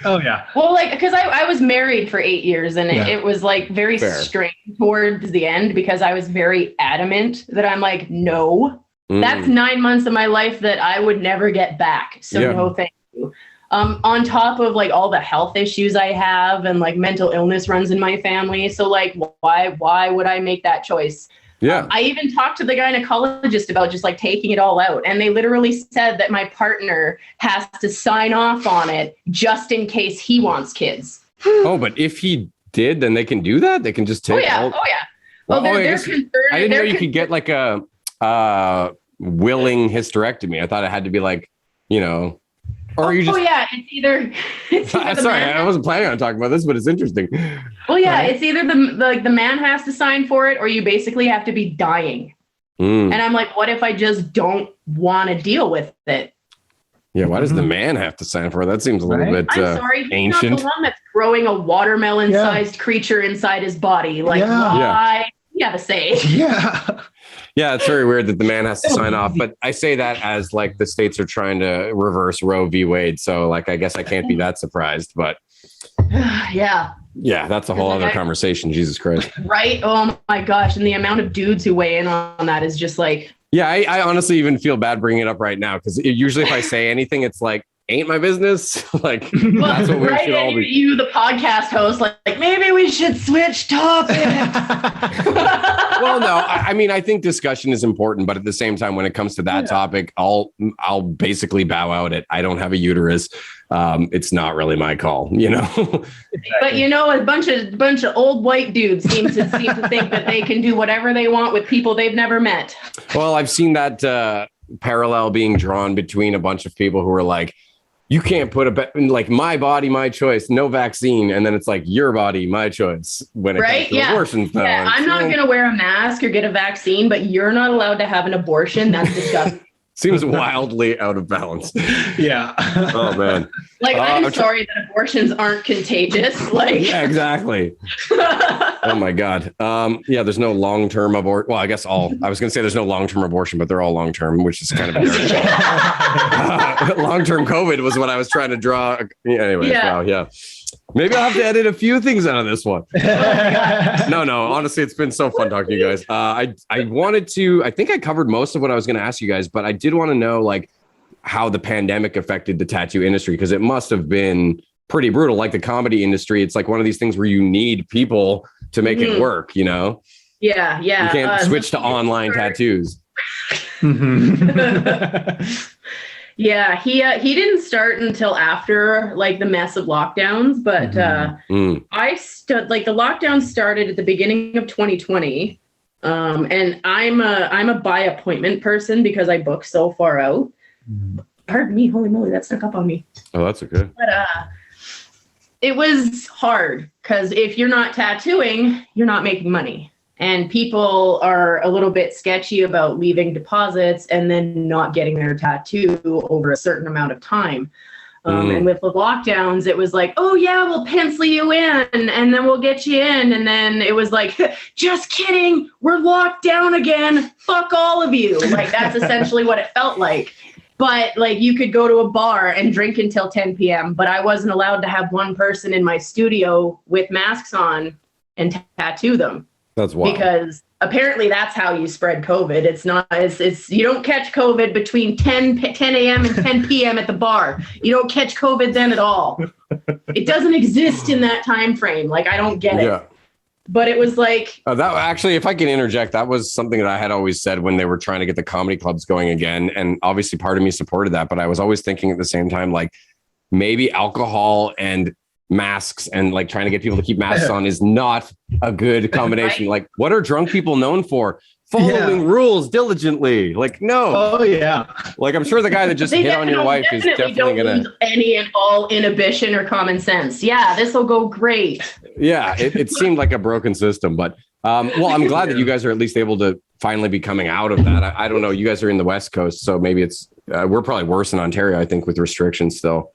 Oh yeah. Well, like, because I was married for 8 years, and it was like very strange towards the end, because I was very adamant that I'm like, no, that's 9 months of my life that I would never get back. So no, thank you. On top of like all the health issues I have, and like mental illness runs in my family. So like, why would I make that choice? Yeah. I even talked to the gynecologist about just like taking it all out. And they literally said that my partner has to sign off on it just in case he wants kids. Oh, but if he did, then they can do that? They can just take Oh yeah. Well, they're concerned. I didn't know you could get like a willing hysterectomy. I thought it had to be like, you know, or you just... Oh yeah, it's either sorry, I wasn't planning on talking about this, but it's interesting. Well, yeah, it's either the man has to sign for it, or you basically have to be dying. And I'm like, what if I just don't want to deal with it? Yeah, why does the man have to sign for it? That seems a little bit I'm sorry, he's ancient. not the one that's growing a watermelon-sized creature inside his body. Like, why? You have a say. Yeah. Yeah, it's very weird that the man has to sign off. But I say that as like the states are trying to reverse Roe v. Wade. So like, I guess I can't be that surprised. But yeah, that's a whole other conversation. Jesus Christ. Right? Oh my gosh. And the amount of dudes who weigh in on that is just like... Yeah, I honestly even feel bad bringing it up right now, because usually if I say anything, it's like, ain't my business. Like, that's what we should all be. You, the podcast host, like maybe we should switch topics. Well, no, I mean, I think discussion is important, but at the same time, when it comes to that topic, I'll basically bow out it. I don't have a uterus. It's not really my call, you know. But you know, a bunch of old white dudes seem to think that they can do whatever they want with people they've never met. Well, I've seen that parallel being drawn between a bunch of people who are like, you can't put like my body, my choice, no vaccine. And then it's like your body, my choice when it comes to abortions. Yeah, I'm not going to wear a mask or get a vaccine, but you're not allowed to have an abortion. That's disgusting. Seems wildly out of balance. Yeah. Oh, man. Like, I'm sorry that abortions aren't contagious. Like, yeah, exactly. Oh my God. Yeah, there's no long-term abortion. Well, I guess I was going to say there's no long-term abortion, but they're all long-term, which is kind of a long-term COVID was what I was trying to draw. Anyways, wow, yeah. Maybe I'll have to edit a few things out of this one. No, honestly, it's been so fun talking to you guys. I think I covered most of what I was going to ask you guys, but I did want to know like how the pandemic affected the tattoo industry, because it must have been pretty brutal. Like the comedy industry, it's like one of these things where you need people to make it work, you know? Yeah. You can't switch to online tattoos. Yeah, he didn't start until after like the mess of lockdowns, but the lockdown started at the beginning of 2020. And I'm a by appointment person because I book so far out. Pardon me, holy moly, that stuck up on me. Oh, that's okay. But it was hard because if you're not tattooing, you're not making money. And people are a little bit sketchy about leaving deposits and then not getting their tattoo over a certain amount of time. And with the lockdowns, it was like, oh yeah, we'll pencil you in and then we'll get you in. And then it was like, just kidding, we're locked down again. Fuck all of you. Like that's essentially what it felt like. But like you could go to a bar and drink until 10 p.m. But I wasn't allowed to have one person in my studio with masks on and tattoo them. That's wild. Because apparently that's how you spread COVID. It's you don't catch COVID between 10 a.m. and 10 p.m. at the bar. You don't catch COVID then at all. It doesn't exist in that time frame. Like I don't get it. But it was like that actually, if I can interject, that was something that I had always said when they were trying to get the comedy clubs going again. And obviously part of me supported that, but I was always thinking at the same time, like maybe alcohol and masks and like trying to get people to keep masks on is not a good combination. Right? Like what are drunk people known for? Following rules diligently. Like, no. Oh yeah. Like I'm sure the guy that just hit on your wife is definitely gonna lose any and all inhibition or common sense. Yeah, this will go great. Yeah, it seemed like a broken system, but well, I'm glad that you guys are at least able to finally be coming out of that. I don't know. You guys are in the West Coast, so maybe it's we're probably worse in Ontario, I think, with restrictions still.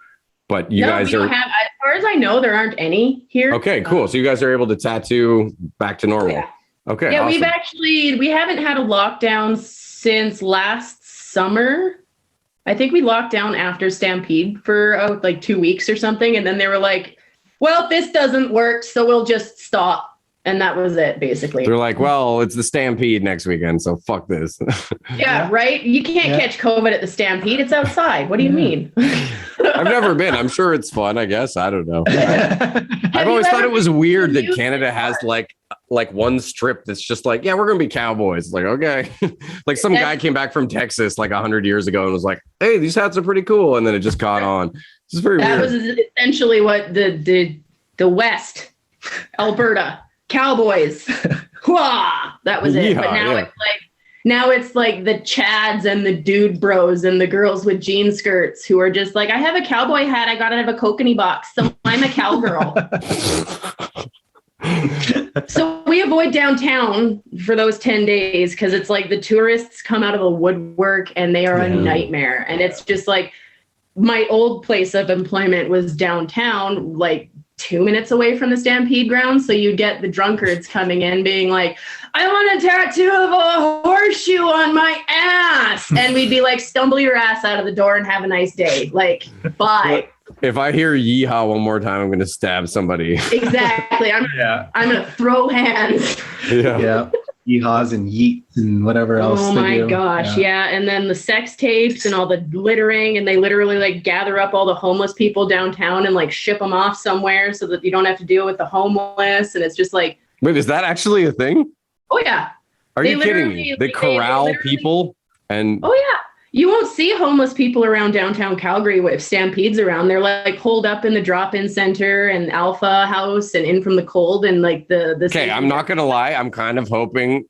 But you guys are, as far as I know, there aren't any here. Okay, cool. So you guys are able to tattoo back to normal. Yeah. Okay. Yeah, awesome. we haven't had a lockdown since last summer. I think we locked down after Stampede for like 2 weeks or something. And then they were like, well, this doesn't work, so we'll just stop. And that was it, basically. They're like, well, it's the Stampede next weekend, so fuck this. Yeah, right? You can't catch COVID at the Stampede. It's outside. What do you mean? I've never been. I'm sure it's fun, I guess. I don't know. I've always thought it was weird that Canada has like one strip that's just like, yeah, we're going to be cowboys. It's like, okay. Like some guy came back from Texas like 100 years ago and was like, hey, these hats are pretty cool. And then it just caught on. It's very weird. That was essentially what the West, Alberta, cowboys. That was it. But now it's like the Chads and the dude bros and the girls with jean skirts who are just like, I have a cowboy hat. I got it out of a kokanee box. So I'm a cowgirl. So we avoid downtown for those 10 days because it's like the tourists come out of the woodwork and they are a nightmare. And it's just like my old place of employment was downtown, like 2 minutes away from the Stampede ground. So you get the drunkards coming in being like, I want a tattoo of a horseshoe on my ass. And we'd be like, stumble your ass out of the door and have a nice day. Like, bye. If I hear yeehaw one more time, I'm going to stab somebody. Exactly. I'm going to throw hands. Yeah. Yeehaws and yeets and whatever else. Oh my gosh. Yeah. And then the sex tapes and all the littering, and they literally like gather up all the homeless people downtown and like ship them off somewhere so that you don't have to deal with the homeless. And it's just like, wait, is that actually a thing? Oh yeah. Are you kidding me? They corral people and. Oh yeah. You won't see homeless people around downtown Calgary with Stampedes around. They're like holed up in the drop-in center and Alpha House and In From the Cold and like the Okay, I'm not gonna lie. I'm kind of hoping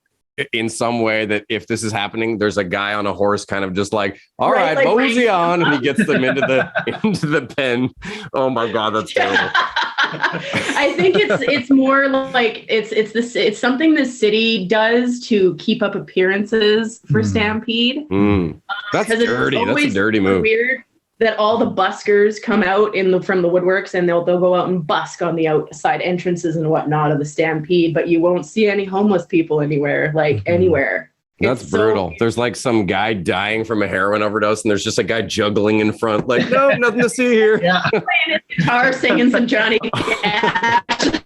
in some way that if this is happening, there's a guy on a horse kind of just like, all right, like, mosey on, and he gets them into the pen. Oh my God, that's terrible. I think it's more like it's something the city does to keep up appearances for Stampede. That's dirty. That's a dirty move. Weird. that all the buskers come out from the woodworks, and they'll go out and busk on the outside entrances and whatnot of the Stampede, but you won't see any homeless people anywhere, anywhere. That's It's brutal. So, there's like some guy dying from a heroin overdose, and there's just a guy juggling in front, like, no, nothing to see here. Yeah. playing his guitar, singing some Johnny Cash.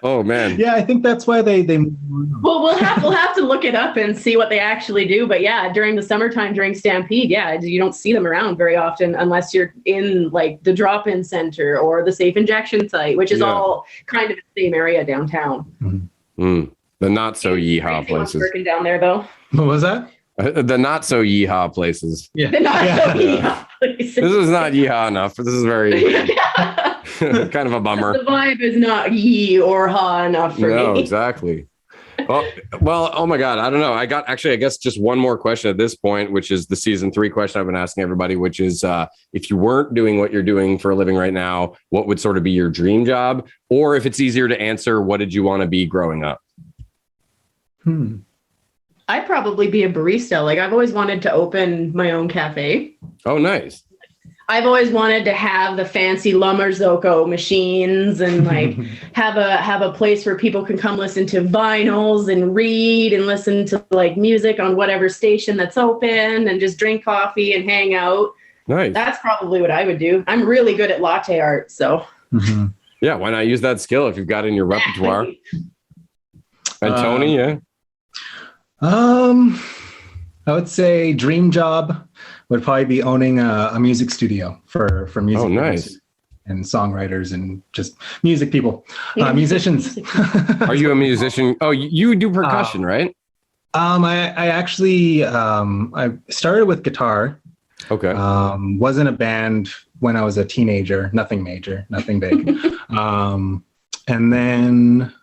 Oh man. Yeah, I think that's why they Well, we'll have to look it up and see what they actually do. But yeah, during the summertime, during Stampede, yeah, you don't see them around very often unless you're in like the drop-in center or the safe injection site, which is all kind of the same area downtown. The not so yeehaw Crazy ones places. working down there though. What was that? The not so yeehaw places. Yeah. The not so Yeah. places. This is not yeehaw enough. This is very kind of a bummer. The vibe is not yee or ha enough for No, me. exactly. Well, oh my God. I don't know. I guess just one more question at this point, which is the season 3 question I've been asking everybody, which is if you weren't doing what you're doing for a living right now, what would sort of be your dream job? Or if it's easier to answer, what did you want to be growing up? I'd probably be a barista. Like I've always wanted to open my own cafe. Oh, nice. I've always wanted to have the fancy Lummerzoko machines and like have a place where people can come listen to vinyls and read and listen to like music on whatever station that's open and just drink coffee and hang out. Nice. That's probably what I would do. I'm really good at latte art, so. Yeah, why not use that skill if you've got it in your repertoire? And Tony, yeah. I would say dream job would probably be owning a music studio for music nice. and songwriters and just music people, musicians. Are you a musician? Oh, you do percussion, right? I actually I started with guitar. Okay. Was in a band when I was a teenager. Nothing major, nothing big. And then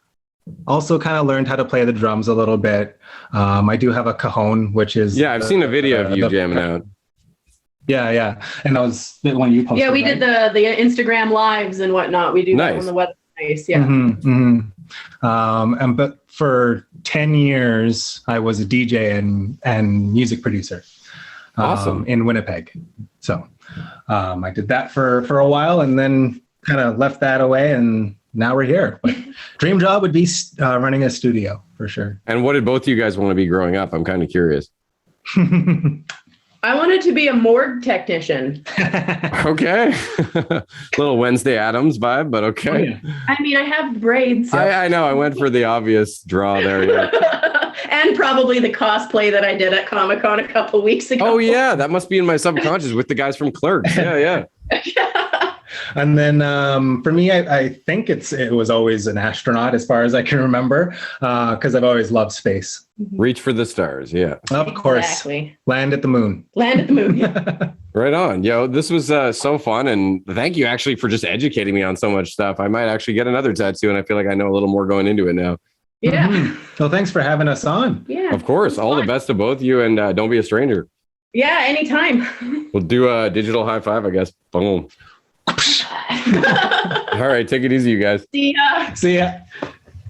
also kind of learned how to play the drums a little bit. I do have a cajon, which is I've seen a video of you jamming out. Yeah. And that was the one you posted. Yeah, we did the Instagram lives and whatnot. We do that Nice. on the website. Yeah. But for 10 years, I was a DJ and music producer. Awesome. In Winnipeg. So I did that for a while and then kind of left that away, and now we're here. But dream job would be running a studio for sure. And what did both of you guys want to be growing up? I'm kind of curious. I wanted to be a morgue technician. Okay. Little Wednesday Addams vibe, but okay. Oh, yeah. I mean, I have braids. I know. I went for the obvious draw there. Yeah. And probably the cosplay that I did at Comic-Con a couple weeks ago. Oh, yeah. That must be in my subconscious with the guys from Clerks. Yeah. And then for me, I think it was always an astronaut as far as I can remember, because I've always loved space. Reach for the stars. Yeah. Of course. Exactly. Land at the moon. Land at the moon. Yeah. Right on. Yo, this was so fun. And thank you actually for just educating me on so much stuff. I might actually get another tattoo, and I feel like I know a little more going into it now. Yeah. Well, thanks for having us on. Yeah. Of course. All the best to both of you, and don't be a stranger. Yeah, anytime. We'll do a digital high five, I guess. Boom. All right. Take it easy, you guys. See ya. See ya.